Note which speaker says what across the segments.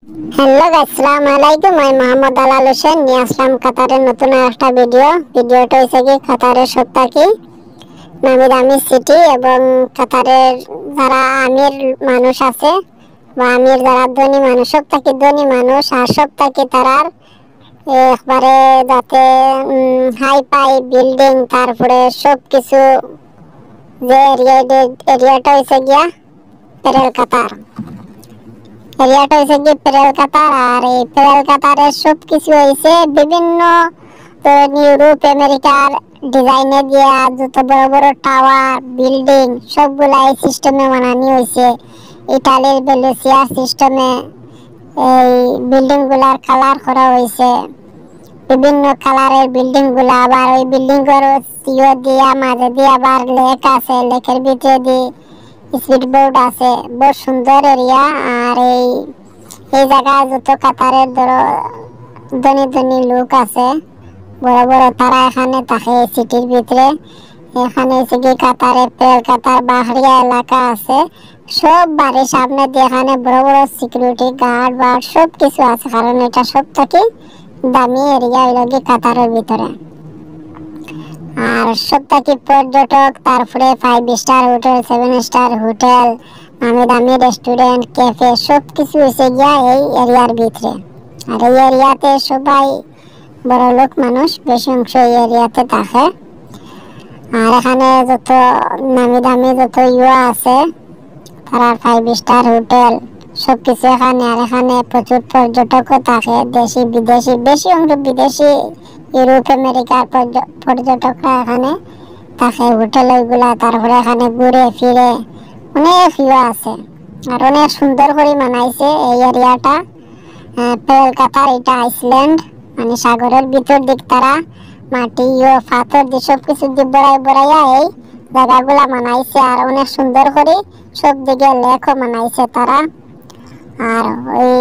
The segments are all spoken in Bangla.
Speaker 1: হ্যালো গাইস, আসসালামু আলাইকুম। আমি মোহাম্মদ আলাল হোসেন নিয়ে আসলাম কাতারের নতুন একটা ভিডিওটা হচ্ছে কি কাতারের সপ্তাহে নামি দামি সিটি এবং কাতারের যারা আমির মানুষ আছে বা আমির যারা ধনী মানুষ, সপ্তাহে ধনী মানুষ আর সপ্তাহে তারার একবারে যাতে হাই ফাই বিল্ডিং, তারপরে সবকিছু যে এরিয়াটা হয়েছে গিয়া পেরেল কাতার। এরিয়াটা হয়েছে কি পেরেল কাতার, আর এই পেরেল কাতারের সবকিছু হয়েছে বিভিন্ন ইউরোপ আমেরিকার ডিজাইনে দিয়া যত বড় বড় টাওয়ার বিল্ডিং সবগুলা এই সিস্টেমে বানানো হয়েছে। ইটালির ভেনেসিয়া সিস্টেমে এই বিল্ডিং গুলার কালার করা হয়েছে, বিভিন্ন কালারের বিল্ডিং গুলা। আবার ওই বিল্ডিং এর সিও দিয়া মাঝে দিয়ে আবার লেক আছে, লেকের ভিতরে দিয়ে স্পিড বোর্ড আছে। বহুত সুন্দর এরিয়া। আর এই জায়গায় যত কাতারের ধনী ধনী লোক আছে বড় বড়, তারা এখানে থাকে সিটির ভিতরে। এখানে হচ্ছে কি কাতারে পেল কাতার বাহরিয়া এলাকা আছে, সব বাড়ির সামনে দিয়ে এখানে বড় বড় সিকিউরিটি গার্ড বা সব কিছু আছে, কারণ এটা সব থেকে দামি এরিয়া হইল কি কাতারের ভিতরে। আর সপ্তাহে পর্যটক, তারপরে 5 স্টার হোটেল, 7 স্টার হোটেল, নামি দামি রেস্টুরেন্ট, ক্যাফে সবকিছু এসে গিয়া এই এরিয়ার ভিতরে। আর এই এরিয়াতে সবাই বড় লোক মানুষ, বেশি অংশ এই এরিয়াতে থাকে। আর এখানে যত নামি দামি যত আছে তারা 5 স্টার হোটেল সবকিছু এখানে। আর এখানে প্রচুর পর্যটকও থাকে, দেশি বিদেশি, বেশি অংশ বিদেশি ইউরোপ আমেরিকার পর্যটকরা এখানে থাকে হোটেল ওইগুলা। তারপরে এখানে ঘুরে ফিরে অনেক আছে। আর অনেক সুন্দর করে মানাইছে এই এরিয়াটা। পেল কাতার এটা আইসল্যান্ড, মানে সাগরের ভিতর দিক তারা মাটি পাথর দিয়ে সবকিছু দিয়ে বড়াইয়া এই জায়গাগুলা মানাইছে। আর অনেক সুন্দর করে সব দিকে লেকও মানাইছে তারা। আর ওই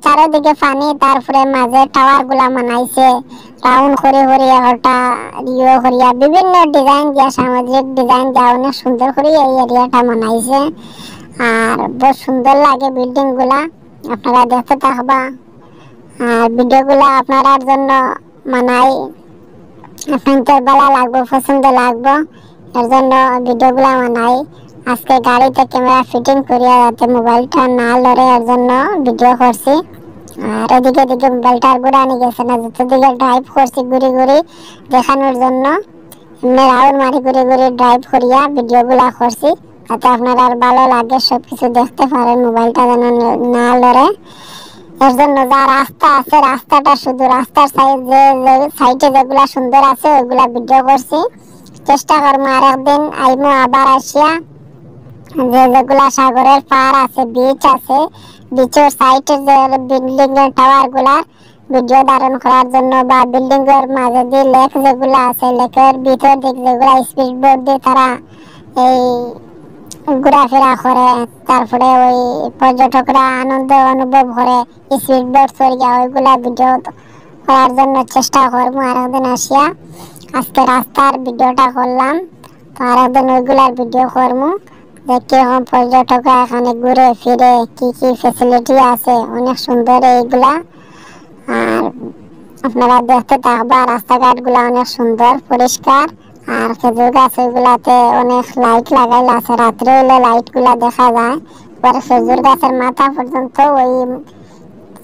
Speaker 1: চারিদিকে পানি, তারপরে মাঝে টাওয়ার গুলা মানাইছে রাউন্ড করে একটা করিয়া বিভিন্ন ডিজাইন দিয়া, সামাজিক ডিজাইন দিয়া অনেক সুন্দর করে এই এরিয়াটা মানাইছে। আর বহুত সুন্দর লাগে বিল্ডিং গুলা, আপনারা দেখতে থাকবা। আর ভিডিও গুলা আপনার জন্য মানাই, আপনাদের ভালো লাগবে, পছন্দ লাগবে, এর জন্য ভিডিও গুলা মানাই। আজকে গাড়িতে ক্যামেরা ফিটিং করিয়া যাতে মোবাইলটা না লড়ে, এর জন্য ভিডিও করছি। আর এদিকে দিকে মোবাইলটার ঘুরানি গেছে না, যতদিকে ড্রাইভ করছি ঘুরি ঘুরি দেখানোর জন্য, এমনি রাউন্ড মারি ঘুরি ঘুরি ড্রাইভ করিয়া ভিডিও গুলা করছি, যাতে আপনার আর ভালো লাগে, সবকিছু দেখতে পারেন, মোবাইলটা যেন না লড়ে। এর জন্য যা রাস্তা আছে, রাস্তাটা শুধু রাস্তার সাইডে যেগুলা সুন্দর আছে ওইগুলা ভিডিও করছি। চেষ্টা করবো আর একদিন আইমো আবার আসিয়া যেগুলা সাগরের পার আছে, বিচ আছে, বিচের সাইডের যে বিল্ডিং এর টাওয়ার গুলা ভিডিও ধারণ করার জন্য, বা বিল্ডিং এর মাঝে দিয়ে লেক যেগুলা আছে, লেকের ভিতর দিক যেগুলা স্পিড বোর্ড দিয়ে তারা এই ঘোরাফেরা করে, তারপরে ওই পর্যটকরা আনন্দ অনুভব করে স্পিড বোর্ড চড়িয়া, ওইগুলা ভিডিও করার জন্য চেষ্টা করবো আর একদিন আসিয়া। আজকে রাস্তার ভিডিওটা করলাম, তো আর একদিন ওইগুলার ভিডিও করবো যে কিরকম পর্যটকরা এখানে ঘুরে ফিরে, কি কি ফেসিলিটি আছে, অনেক সুন্দর এইগুলা। আর আপনারা দেখতে থাকবা, রাস্তাঘাট গুলা অনেক সুন্দর পরিষ্কার। আর খেজুর গাছ ওইগুলাতে অনেক লাইট লাগাইল আছে, রাত্রে হইলে লাইট গুলা দেখা যায়। পরে খেজুর গাছের মাথা পর্যন্ত ওই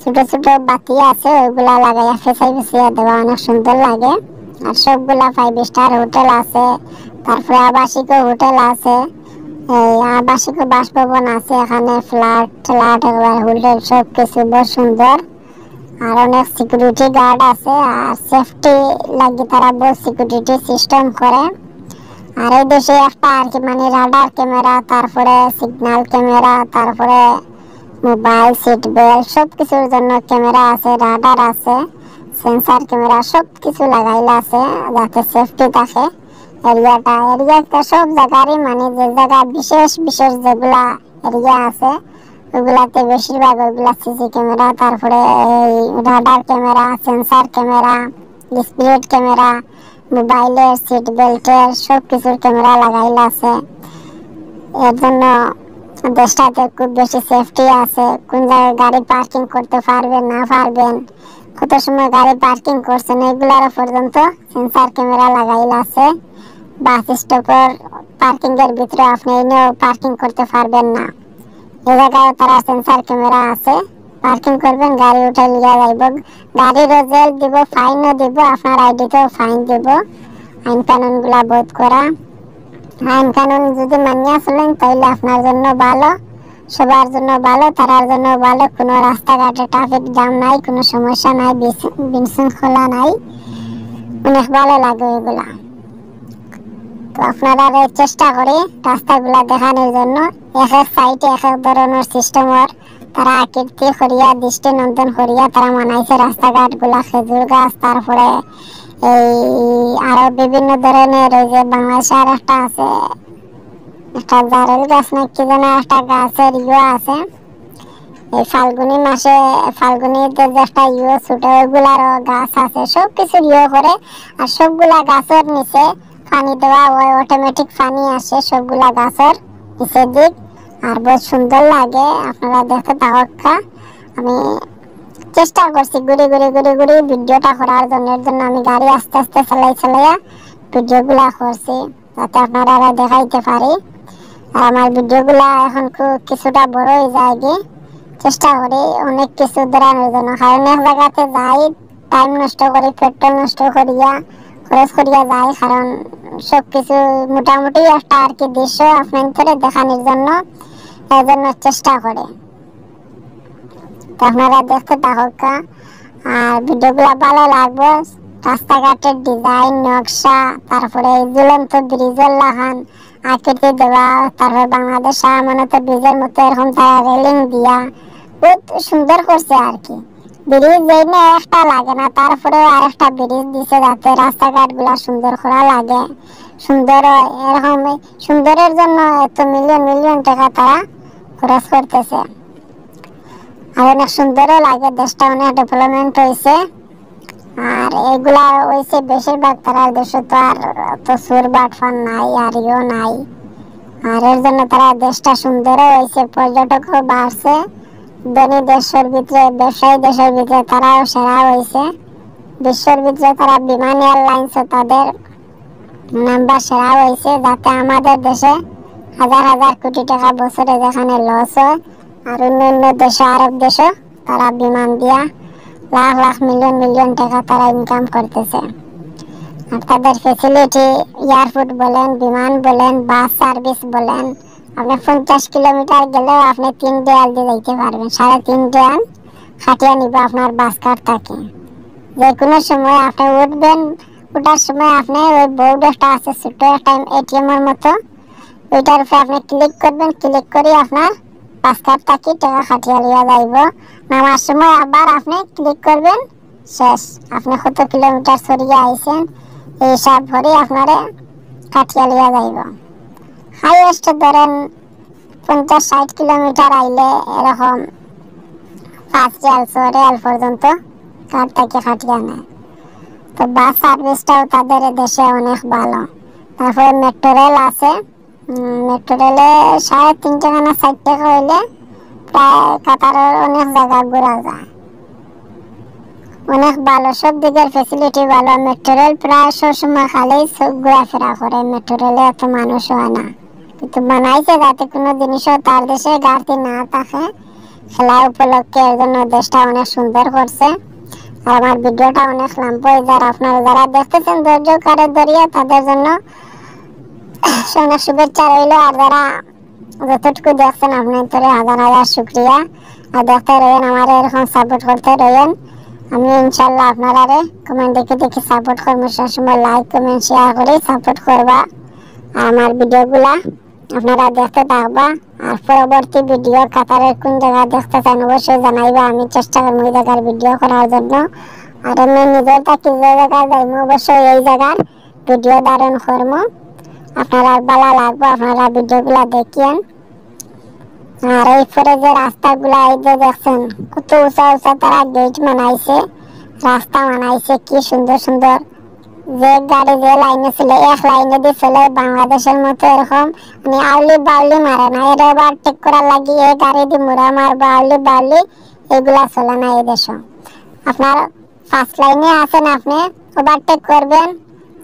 Speaker 1: ছোট ছোট বাতি আছে, ওইগুলা লাগাইয়া ফেসাইয়া দেওয়া, অনেক সুন্দর লাগে। আর সবগুলা 5 স্টার হোটেল আছে, তারপরে আবাসিক হোটেল আছে, আবাসিক বাসভবন আছে, এখানে ফ্ল্যাট হোটেল সবকিছু বহুত সুন্দর। আর অনেক সিকিউরিটি গার্ড আছে, আর সেফটি লাগি তারা বহুত সিকিউরিটি সিস্টেম করে। আর এই দেশে একটা আর কি মানে রাডার ক্যামেরা, তারপরে সিগন্যাল ক্যামেরা, তারপরে মোবাইল সিট বেল্ট সবকিছুর জন্য ক্যামেরা আছে, রাডার আছে, সেন্সার ক্যামেরা সবকিছু লাগাইলা আছে যাতে সেফটি থাকে এরিয়াটা সব জায়গারই, মানে যে জায়গা বিশেষ বিশেষ যেগুলা এরিয়া আছে ওগুলাতে বেশিরভাগ ওইগুলা সিসি ক্যামেরা, তারপরে radar camera, sensor camera, speed camera, মোবাইলের সিট বেল্টের সব কিছুর ক্যামেরা লাগাইলা আছে। এর জন্য দেশটাতে খুব বেশি সেফটি আছে, কোন জায়গায় গাড়ি পার্কিং করতে পারবেন না পারবেন, কত সময় গাড়ি পার্কিং করছেন, এগুলার পর্যন্ত সেন্সার ক্যামেরা লাগাইল আছে। বাস স্টপের পার্কিং এর ভিতরে আপনি এনেও পার্কিং করতে পারবেন না, এই জায়গায় তারা সেন্সার ক্যামেরা আছে। পার্কিং করবেন, গাড়ি উঠে লিয়া যাইব, গাড়িরও জেল দিব, ফাইনও দিব, আপনার আইডিতেও ফাইন দিব। আইন কানুন গুলা বোধ করা, আইন কানুন যদি মানিয়া চলেন তাহলে আপনার জন্য ভালো, সবার জন্য ভালো, তারার জন্য ভালো। কোনো রাস্তাঘাটে ট্রাফিক জ্যাম নাই, কোনো সমস্যা নাই, বিশৃঙ্খলা নাই, অনেক ভালো লাগে এগুলা। তো আপনারা চেষ্টা করি রাস্তাগুলা দেখানোর জন্য। এক এক সাইডে এক এক ধরনের সিস্টেমের তারা আকৃতি করিয়া, দৃষ্টি নন্দন করিয়া তারা বানাইছে রাস্তাঘাট গুলা। খেজুর গাছ, তারপরে এই আরো বিভিন্ন ধরনের, ওই যে বাংলাদেশে আর একটা আছে, একটা জারেল গাছ না কি যেন একটা গাছের আছে, এই ফাল্গুনি মাসে, ফাল্গুনিতে যে একটা ছুটে, ওইগুলারও গাছ আছে। সবকিছু করে, আর সবগুলা গাছের নিচে পানি দেওয়া, ওই অটোমেটিক পানি আসে সবগুলা গাছের নিচের দিক, আর বহুত সুন্দর লাগে। আপনারা দেখতে থাকা, আমি চেষ্টা করছি ঘুরে ঘুরে ঘুরে ঘুরে ভিডিওটা করার জন্য। এর জন্য আমি গাড়ি আস্তে আস্তে চালাইয়া ভিডিওগুলা করছি, যাতে আপনারা দেখাইতে পারি। আর আমার ভিডিওগুলা এখন কিছুটা বড় হয়ে যায়, চেষ্টা করি অনেক কিছু ধরানোর জন্য। কারণ এক জায়গাতে যাই, টাইম নষ্ট করি, পেট্রোল নষ্ট করিয়া, খরচ করিয়া যাই, কারণ সবকিছু মোটামুটি একটা আর কি দৃশ্য আপনাদের দেখানোর জন্য, এর জন্য চেষ্টা করে। আপনারা দেখতে থাকা, আর ভিডিওগুলো ভালো লাগবে। রাস্তাঘাটের ডিজাইন, নকশা, তারপরে ঝুলন্ত ব্রিজের লাগান আকৃতি দেওয়া, তারপরে বাংলাদেশ আমানত ব্রিজের মতো এরকম তারা রেলিং দিয়া বহুত সুন্দর করছে আর কি। ব্রিজ যেই না একটা লাগে না, তারপরে আর একটা ব্রিজ দিছে যাতে রাস্তাঘাট গুলা সুন্দর করা লাগে, সুন্দর। এরকম সুন্দরের জন্য এত মিলিয়ন মিলিয়ন টাকা তারা খরচ করতেছে, আর অনেক সুন্দরও লাগে। দেশটা অনেক ডেভেলপমেন্ট হয়েছে, আর এগুলা হয়েছে বেশিরভাগ তারা দেশে তো আর তো সুর বাটফান নাই, আর নাই, আর এর জন্য তারা দেশটা সুন্দরও হয়েছে, পর্যটকও বাড়ছে। ধনী দেশের ভিতরে, ব্যবসায়ী দেশের ভিতরে তারাও সেরা হয়েছে। বিশ্বের ভিতরে তারা বিমান এয়ারলাইন্স তাদের নাম্বার সেরা হয়েছে, যাতে আমাদের দেশে হাজার হাজার কোটি টাকা বছরে যেখানে লস হয়, আর অন্য দেশে, আরব দেশে তারা বিমান দিয়া লাখ লাখ মিলিয়ন মিলিয়ন টাকা তারা ইনকাম করতেছে। আর তাদের ফেসিলিটি, এয়ারপোর্ট বলেন, বিমান বলেন, বাস সার্ভিস বলেন, আপনি 50 কিলোমিটার গেলেও আপনি 3 রিয়াল দিয়ে যাইতে পারবেন, 3.5 রিয়াল খাটিয়ে নিবে আপনার বাস কার্ড থাকে। যে কোনো সময় আপনি উঠবেন, ওঠার সময় আপনি ওই বোর্ড একটা আছে ছোট একটা এটিএম এর মতো, ওইটার উপরে আপনি ক্লিক করবেন, ক্লিক করে আপনার বাস কার্ড থাকি টাকা খাটিয়ে লিয়া যাইব। নামার সময় আবার আপনি ক্লিক করবেন, শেষ। আপনি কত কিলোমিটার সরিয়ে আইছেন এই সব ভরে আপনারে খাটিয়ে লিয়া যাইব। হাইয়েস্ট ধরেন 50-60 কিলোমিটার আইলে এরকম 5 রিয়াল 6 রিয়াল পর্যন্ত কার্ড থেকে খাটিয়ে নেয়। তো বাস সার্ভিসটাও তাদের দেশে অনেক ভালো। তারপরে মেট্রো রেল আছে, মেট্রো রেলে 3.5 টাকা না 4 টাকা হইলে প্রায় কাতারের অনেক জায়গা ঘোরা যায়, অনেক ভালো, সব দিকের ফেসিলিটি ভালো। মেট্রো রেল প্রায় সবসময় খালি ঘোরাফেরা করে, মেট্রো রেলে এত মানুষ হয় না, কিন্তু বানাইছে যাতে কোনো জিনিসও তার দেশে ঘাটতি না থাকে। খেলা উপলক্ষে এর জন্য দেশটা অনেক সুন্দর করছে। আর আমার ভিডিওটা অনেক লম্বা হয়ে যায়, আপনারা যারা দেখতেছেন ধৈর্য করে ধরিয়া তাদের জন্য অনেক শুভেচ্ছা রইল। আর যারা যতটুকু দেখছেন আপনাদের হাজার হাজার শুক্রিয়া। আর দেখতে রয়েন, আমার এরকম সাপোর্ট করতে রয়েন। আমি ইনশাল্লাহ আপনারা কমেন্ট দেখে দেখে সাপোর্ট করবো, সবসময় লাইক কমেন্ট শেয়ার করে সাপোর্ট করবা। আর আমার ভিডিওগুলা আপনারা দেখতে থাকবা। আর পরবর্তী ভিডিও কাতারের কোন জায়গা দেখতে চান অবশ্যই জানাইবা, আমি চেষ্টা করবো ওই জায়গার ভিডিও করার জন্য। আর আমি নিজের থাকি যে জায়গায় যাইবো অবশ্যই এই জায়গার ভিডিও ধারণ করবো, আপনারা ভালো লাগবে, আপনারা ভিডিওগুলা দেখিয়েন। আর এই পরে যে রাস্তাগুলা এই যে দেখছেন কত উঁচা উঁচা তারা গেট বানাইছে, রাস্তা বানাইছে, কি সুন্দর সুন্দর যে গাড়ি যে লাইনে ছিল এক লাইনে দিয়ে চলে বাংলাদেশের মতো এরকম মানে আউলি বাউলি মারে না, এর ওভারটেক করার লাগি এই গাড়ি দিয়ে মুড়া মারবো আউলি বাউলি এগুলা চলে না এই দেশে। আপনার ফার্স্ট লাইনে আছেন, আপনি ওভারটেক করবেন,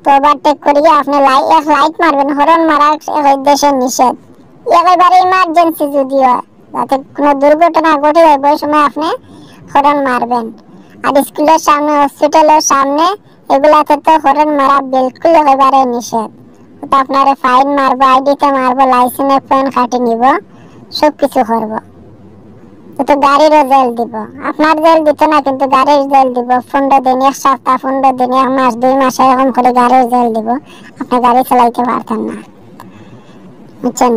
Speaker 1: তো ওভারটেক করিয়ে আপনি এক লাইট মারবেন, হরন মারা এই দেশে নিষেধ, একেবারে ইমার্জেন্সি যদি হয় যাতে কোনো দুর্ঘটনা ঘটে যায় ওই সময় আপনি হরন মারবেন। আর স্কুলের সামনে হসপিটালের সামনে এগুলাতে তো হরন মারা বিলকুল একেবারে নিষেধ। তো আপনারে ফাইন মারবো, আইডিতে মারবো, লাইসেন্সের পেন কাটি নিব, সব কিছু করবো। তো গাড়িরও জেল দিব, আপনার জেল দিত না কিন্তু গাড়ির জেল দিব 15 দিন, 1 সপ্তাহ, 15 দিন, 1 মাস, 2 মাস এরকম করে গাড়ির জেল দিব। আপনি গাড়ি চালাইতে পারতেন না, বুঝছেন?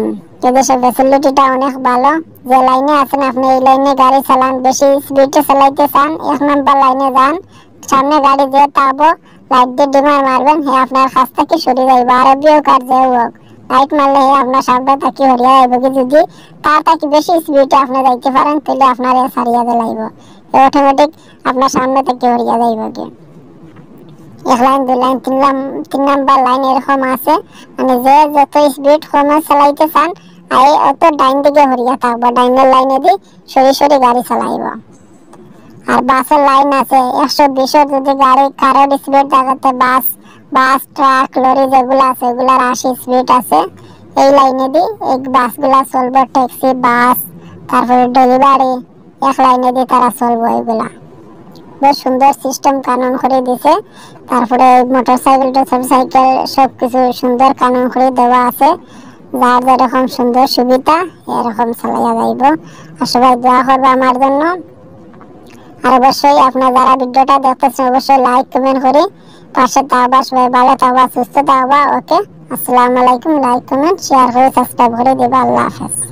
Speaker 1: এদেশের ফ্যাসিলিটিটা অনেক ভালো। যে লাইনে আছেন আপনি এই লাইনে গাড়ি চালান, বেশি স্পিডে চালাইতে চান 1 নম্বর লাইনে যান, সামনে গাড়ি যে তাবো লাইট দিয়ে ডিমার মারবেন, হে আপনার কাছ থেকে সরে যাইব। আরবিও কার যে হোক লাইট মারলে হে আপনার সামনে থাকি হরিয়া যাইব। যদি তার থাকি বেশি স্পিডে আপনি যাইতে পারেন তাহলে আপনার সারিয়া দিলাইব, অটোমেটিক আপনার সামনে থেকে হরিয়া যাইব। কি 1 লাইন 2 লাইন 3 নাম্বার লাইন এরকম আছে, মানে যে যত স্পিড কমে চালাইতে চান এই অত ডাইন দিকে হরিয়া থাকবো, ডাইনের লাইনে দিয়ে সরি সরি গাড়ি চালাইব। আর বাসের লাইন আছে 120 যদি গাড়ি কারের স্পিড দেখাতে বাস ট্রাক লরি যেগুলো আছে এগুলার 80 স্পিড আছে, এই লাইনে দিয়ে এই বাসগুলা চলবো, ট্যাক্সি বাস তারপরে ডেলিভারি 1 লাইনে দিয়ে তারা চলবো। এগুলা বেশ সুন্দর সিস্টেম কানুন করে দিছে। তারপরে মোটরসাইকেল টোটরসাইকেল সবকিছু সুন্দর কানুন করে দেওয়া আছে, যার যেরকম সুন্দর সুবিধা এরকম চালাইয়া যাইব। আর সবাই দোয়া করবে আমার জন্য। আর অবশ্যই আপনার যারা ভিডিওটা দেখতেছেন অবশ্যই লাইক কমেন্ট করে পাশে থাকবা, সবাই ভালো থাকবা, সুস্থ থাকবা। ওকে, আসসালামু আলাইকুম। লাইক কমেন্ট শেয়ার করে সাবস্ক্রাইব করে দেবা। আল্লাহ হাফেজ।